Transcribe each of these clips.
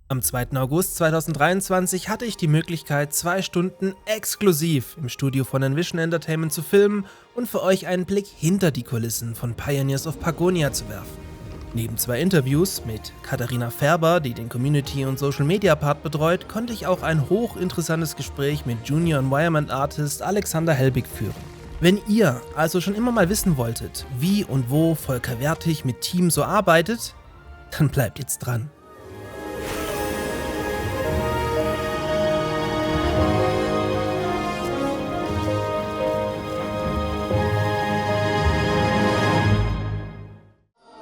Am 2. August 2023 hatte ich die Möglichkeit, 2 Stunden exklusiv im Studio von Envision Entertainment zu filmen und für euch einen Blick hinter die Kulissen von Pioneers of Pagonia zu werfen. Neben 2 Interviews mit Katharina Färber, die den Community- und Social-Media-Part betreut, konnte ich auch ein hochinteressantes Gespräch mit Junior Environment Artist Alexander Helbig führen. Wenn ihr also schon immer mal wissen wolltet, wie und wo Volker Wertig mit Team so arbeitet, dann bleibt jetzt dran.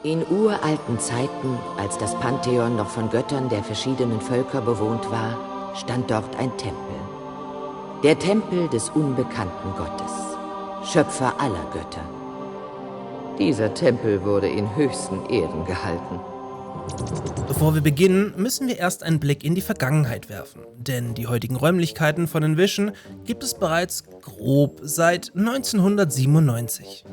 In uralten Zeiten, als das Pantheon noch von Göttern der verschiedenen Völker bewohnt war, stand dort ein Tempel. Der Tempel des unbekannten Gottes, Schöpfer aller Götter. Dieser Tempel wurde in höchsten Ehren gehalten. Bevor wir beginnen, müssen wir erst einen Blick in die Vergangenheit werfen. Denn die heutigen Räumlichkeiten von Envision gibt es bereits grob seit 1997.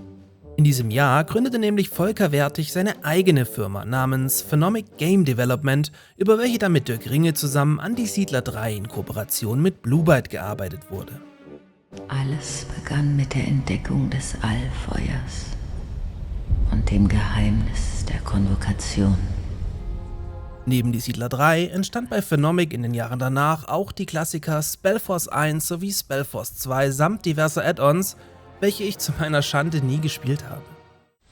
In diesem Jahr gründete nämlich Volker Wertig seine eigene Firma namens Phenomic Game Development, über welche dann mit Dirk Ringe zusammen an Die Siedler 3 in Kooperation mit Blue Byte gearbeitet wurde. Alles begann mit der Entdeckung des Allfeuers und dem Geheimnis der Konvokation. Neben Die Siedler 3 entstand bei Phenomic in den Jahren danach auch die Klassiker Spellforce 1 sowie Spellforce 2 samt diverser Add-ons, welche ich zu meiner Schande nie gespielt habe.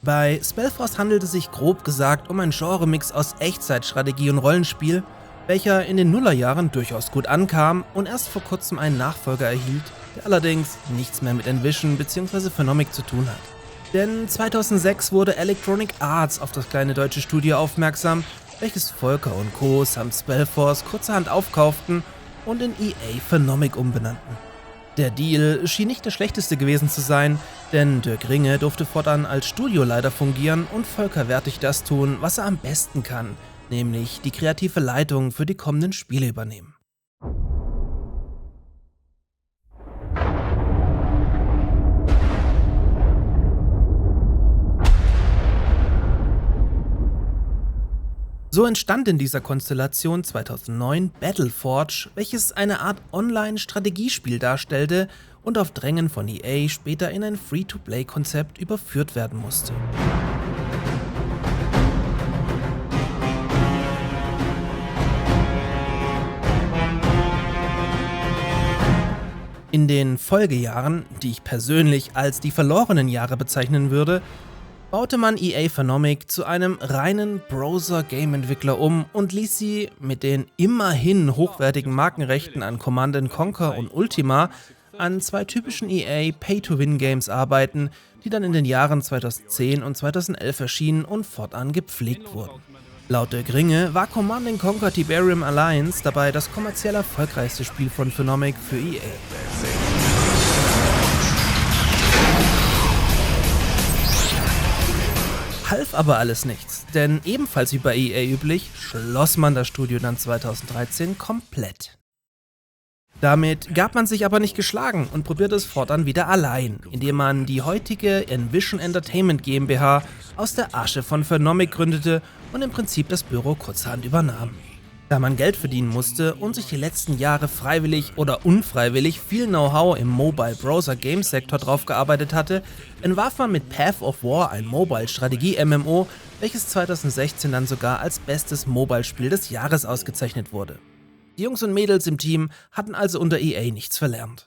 Bei Spellforce handelt es sich grob gesagt um einen Genre-Mix aus Echtzeitstrategie und Rollenspiel, welcher in den Nullerjahren durchaus gut ankam und erst vor kurzem einen Nachfolger erhielt, der allerdings nichts mehr mit Envision bzw. Phenomic zu tun hat. Denn 2006 wurde Electronic Arts auf das kleine deutsche Studio aufmerksam, welches Volker und Co. samt Spellforce kurzerhand aufkauften und in EA Phenomic umbenannten. Der Deal schien nicht der schlechteste gewesen zu sein, denn Dirk Ringe durfte fortan als Studioleiter fungieren und Volker Wertig das tun, was er am besten kann, nämlich die kreative Leitung für die kommenden Spiele übernehmen. So entstand in dieser Konstellation 2009 Battleforge, welches eine Art Online-Strategiespiel darstellte und auf Drängen von EA später in ein Free-to-Play-Konzept überführt werden musste. In den Folgejahren, die ich persönlich als die verlorenen Jahre bezeichnen würde, baute man EA Phenomic zu einem reinen Browser-Game-Entwickler um und ließ sie mit den immerhin hochwertigen Markenrechten an Command & Conquer und Ultima an 2 typischen EA Pay-to-Win-Games arbeiten, die dann in den Jahren 2010 und 2011 erschienen und fortan gepflegt wurden. Laut Dirk Ringe war Command & Conquer Tiberium Alliance dabei das kommerziell erfolgreichste Spiel von Phenomic für EA. Half aber alles nichts, denn ebenfalls wie bei EA üblich, schloss man das Studio dann 2013 komplett. Damit gab man sich aber nicht geschlagen und probierte es fortan wieder allein, indem man die heutige Envision Entertainment GmbH aus der Asche von Phenomic gründete und im Prinzip das Büro kurzerhand übernahm. Da man Geld verdienen musste und sich die letzten Jahre freiwillig oder unfreiwillig viel Know-how im Mobile-Browser-Game-Sektor draufgearbeitet hatte, entwarf man mit Path of War ein Mobile-Strategie-MMO, welches 2016 dann sogar als bestes Mobile-Spiel des Jahres ausgezeichnet wurde. Die Jungs und Mädels im Team hatten also unter EA nichts verlernt.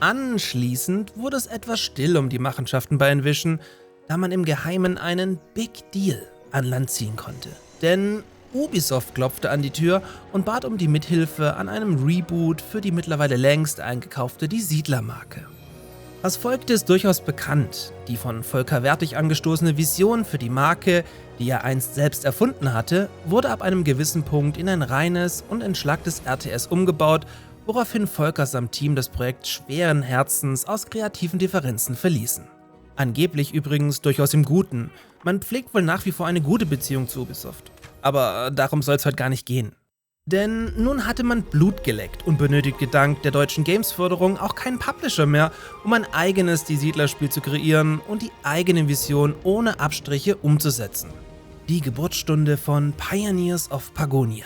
Anschließend wurde es etwas still um die Machenschaften bei Envision, da man im Geheimen einen Big Deal an Land ziehen konnte. Denn Ubisoft klopfte an die Tür und bat um die Mithilfe an einem Reboot für die mittlerweile längst eingekaufte Die Siedler-Marke. Was folgte, ist durchaus bekannt. Die von Volker Wertig angestoßene Vision für die Marke, die er einst selbst erfunden hatte, wurde ab einem gewissen Punkt in ein reines und entschlacktes RTS umgebaut, woraufhin Volker samt Team das Projekt schweren Herzens aus kreativen Differenzen verließen. Angeblich übrigens durchaus im Guten. Man pflegt wohl nach wie vor eine gute Beziehung zu Ubisoft. Aber darum soll es heute gar nicht gehen. Denn nun hatte man Blut geleckt und benötigte dank der deutschen Games-Förderung auch keinen Publisher mehr, um ein eigenes Die Siedler-Spiel zu kreieren und die eigene Vision ohne Abstriche umzusetzen. Die Geburtsstunde von Pioneers of Pagonia.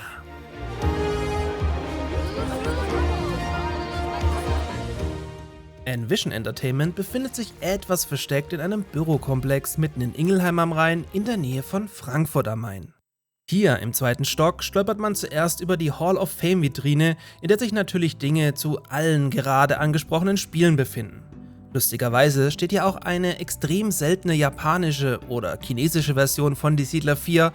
Envision Entertainment befindet sich etwas versteckt in einem Bürokomplex mitten in Ingelheim am Rhein in der Nähe von Frankfurt am Main. Hier im 2. Stock stolpert man zuerst über die Hall of Fame Vitrine, in der sich natürlich Dinge zu allen gerade angesprochenen Spielen befinden. Lustigerweise steht hier auch eine extrem seltene japanische oder chinesische Version von Die Siedler 4,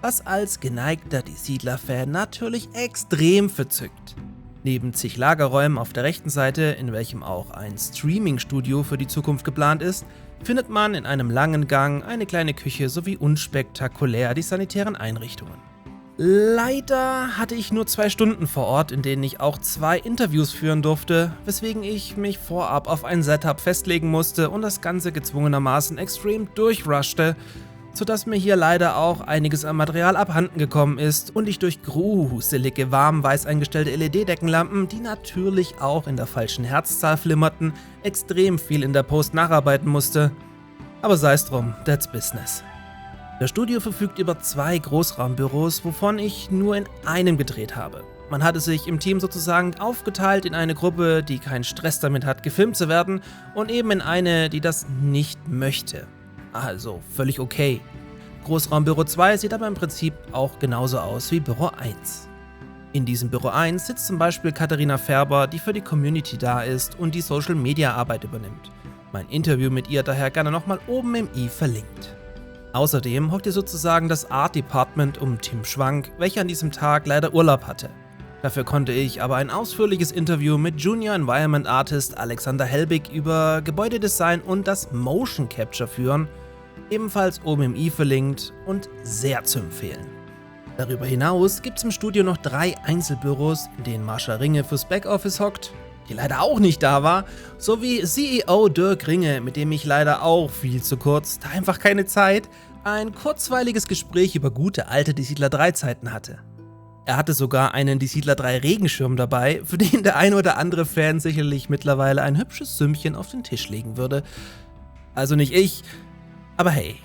was als geneigter Die Siedler-Fan natürlich extrem verzückt. Neben zig Lagerräumen auf der rechten Seite, in welchem auch ein Streaming-Studio für die Zukunft geplant ist, findet man in einem langen Gang eine kleine Küche sowie unspektakulär die sanitären Einrichtungen. Leider hatte ich nur 2 Stunden vor Ort, in denen ich auch 2 Interviews führen durfte, weswegen ich mich vorab auf ein Setup festlegen musste und das Ganze gezwungenermaßen extrem durchrushte, sodass mir hier leider auch einiges an Material abhanden gekommen ist und ich durch gruselige warm-weiß eingestellte LED-Deckenlampen, die natürlich auch in der falschen Herzzahl flimmerten, extrem viel in der Post nacharbeiten musste. Aber sei's drum, that's business. Das Studio verfügt über 2 Großraumbüros, wovon ich nur in einem gedreht habe. Man hatte sich im Team sozusagen aufgeteilt in eine Gruppe, die keinen Stress damit hat, gefilmt zu werden, und eben in eine, die das nicht möchte. Also völlig okay. Großraumbüro 2 sieht aber im Prinzip auch genauso aus wie Büro 1. In diesem Büro 1 sitzt zum Beispiel Katharina Färber, die für die Community da ist und die Social-Media-Arbeit übernimmt. Mein Interview mit ihr daher gerne nochmal oben im i verlinkt. Außerdem hockt hier sozusagen das Art Department um Tim Schwank, welcher an diesem Tag leider Urlaub hatte. Dafür konnte ich aber ein ausführliches Interview mit Junior Environment Artist Alexander Helbig über Gebäudedesign und das Motion Capture führen, ebenfalls oben im i verlinkt und sehr zu empfehlen. Darüber hinaus gibt es im Studio noch 3 Einzelbüros, in denen Marsha Ringe fürs Backoffice hockt, die leider auch nicht da war, sowie CEO Dirk Ringe, mit dem ich leider auch viel zu kurz, da einfach keine Zeit, ein kurzweiliges Gespräch über gute alte Die Siedler 3 Zeiten hatte. Er hatte sogar einen Die Siedler 3 Regenschirm dabei, für den der ein oder andere Fan sicherlich mittlerweile ein hübsches Sümmchen auf den Tisch legen würde. Also nicht ich, aber hey.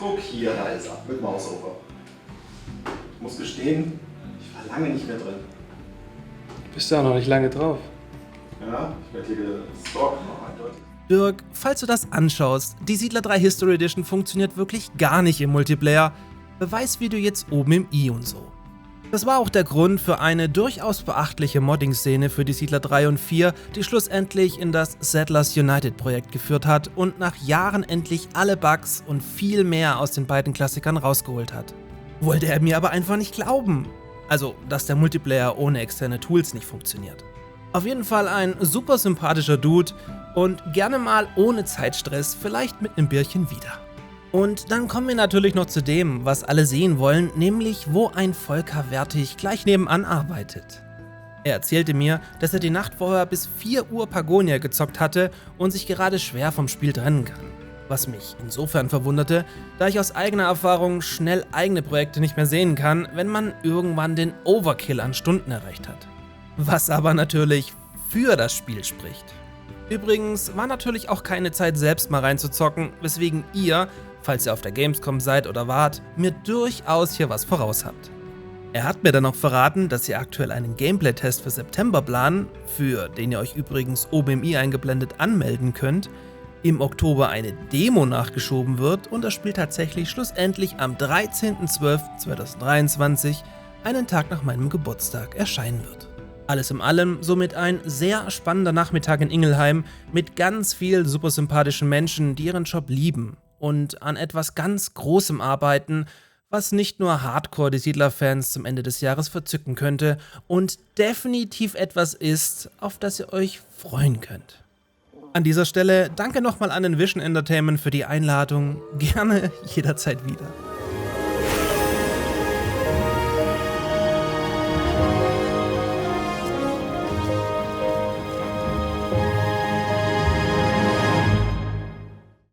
Guck hier, da ist ab mit Mausover. Ich muss gestehen, ich war lange nicht mehr drin. Bist du auch noch nicht lange drauf. Ja, ich werde hier gestalkt noch eindeutig. Dirk, falls du das anschaust, Die Siedler 3 History Edition funktioniert wirklich gar nicht im Multiplayer. Beweisvideo jetzt oben im i und so. Das war auch der Grund für eine durchaus beachtliche Modding-Szene für Die Siedler 3 und 4, die schlussendlich in das Settlers United Projekt geführt hat und nach Jahren endlich alle Bugs und viel mehr aus den beiden Klassikern rausgeholt hat. Wollte er mir aber einfach nicht glauben. Also, dass der Multiplayer ohne externe Tools nicht funktioniert. Auf jeden Fall ein super sympathischer Dude und gerne mal ohne Zeitstress, vielleicht mit einem Bierchen wieder. Und dann kommen wir natürlich noch zu dem, was alle sehen wollen, nämlich wo ein Volker Wertig gleich nebenan arbeitet. Er erzählte mir, dass er die Nacht vorher bis 4 Uhr Pagonia gezockt hatte und sich gerade schwer vom Spiel trennen kann. Was mich insofern verwunderte, da ich aus eigener Erfahrung schnell eigene Projekte nicht mehr sehen kann, wenn man irgendwann den Overkill an Stunden erreicht hat. Was aber natürlich für das Spiel spricht. Übrigens war natürlich auch keine Zeit selbst mal reinzuzocken, weswegen ihr, falls ihr auf der Gamescom seid oder wart, mir durchaus hier was voraus habt. Er hat mir dann noch verraten, dass sie aktuell einen Gameplay-Test für September planen, für den ihr euch übrigens oben im i eingeblendet anmelden könnt, im Oktober eine Demo nachgeschoben wird und das Spiel tatsächlich schlussendlich am 13.12.2023, einen Tag nach meinem Geburtstag, erscheinen wird. Alles in allem somit ein sehr spannender Nachmittag in Ingelheim mit ganz vielen super sympathischen Menschen, die ihren Job lieben und an etwas ganz Großem arbeiten, was nicht nur Hardcore-Die Siedler-Fans zum Ende des Jahres verzücken könnte und definitiv etwas ist, auf das ihr euch freuen könnt. An dieser Stelle danke nochmal an Envision Entertainment für die Einladung, gerne jederzeit wieder.